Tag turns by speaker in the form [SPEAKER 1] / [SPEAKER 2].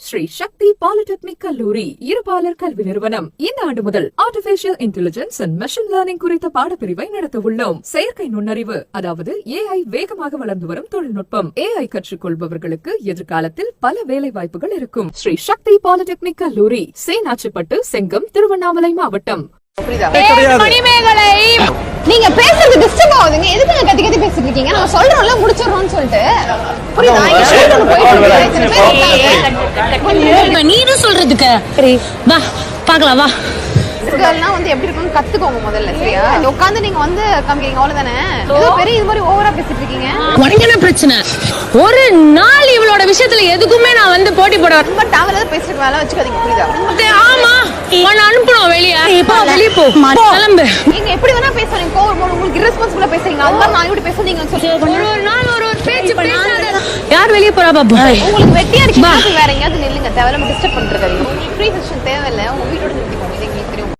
[SPEAKER 1] ஸ்ரீ சக்தி polytechnic கல்லூரி இருபாலர் கல்வி நிறுவனம் இந்த ஆண்டு முதல் artificial intelligence and machine learning குறித்த பாடப்பிரிவை நடத்த உள்ளோம். செயற்கை நுண்ணறிவு அதாவது AI வேகமாக வளர்ந்து வரும் தொழில்நுட்பம். AI கற்றுக்கொள்பவர்களுக்கு எதிர்காலத்தில் பல வேலை வாய்ப்புகள் இருக்கும். ஸ்ரீ சக்தி பாலிடெக்னிக் கல்லூரி, சேனாச்சிப்பட்டு, செங்கம், திருவண்ணாமலை மாவட்டம்.
[SPEAKER 2] நீங்க பேசுறது டிஸ்டர்ப் ஆகுதுங்க. எதுக்கு கத்தி கத்தி பேசிட்டு இருக்கீங்க? நான் சொல்றோம்ல முடிச்சிடறோம்னு சொல்லிட்டு. புரியுதா?
[SPEAKER 3] நீனும் சொல்றதுக்கு வா பாக்கலாம் வா.
[SPEAKER 2] இதெல்லாம் வந்து எப்படி இருக்கும்னு கத்துக்கோங்க முதல்ல, சரியா? உட்காந்து நீங்க வந்து காமிக்கிறீங்க அவ்வளவுதானே. ஏதோ பெரிய இது மாதிரி ஓவரா பேசிட்டு இருக்கீங்க.
[SPEAKER 3] உனக்கு என்ன பிரச்சனை? ஒரு நாள் இவளோட விஷயத்துல எதுக்குமே நான் வந்து போட்டி போட
[SPEAKER 2] ரொம்ப டாவலா பேசிட்டு வேலை வச்சுக்காதீங்க, புரியுதா?
[SPEAKER 3] ஆமா உன்னை அனுப்பணும் வெளியே. வெளியே போ, கிளம்பு.
[SPEAKER 2] நீங்க எப்படி வேணா பேசுறீங்க. உங்களுக்கு irresponsible பேசுறீங்க. அது மாதிரி நான் இப்படி பேசுறீங்கன்னு சொல்லி
[SPEAKER 3] ஒரு நாள் ஒரு பேச்சு பேசாத. யார் வெளியே போறா பாப்பா?
[SPEAKER 2] உங்களுக்கு வெட்டியா இருக்கு. வேற எங்கயாவது நில்லுங்க. தேவையில்லாம டிஸ்டர்ப் பண்ணிட்டு இருக்காதீங்க. உங்களுக்கு ஃப்ரீ செஷன் தேவையில்லை. உங்க வீட்டோட நிறுத்திக்கோங்க. இது எங்களுக்கு தெரியும்.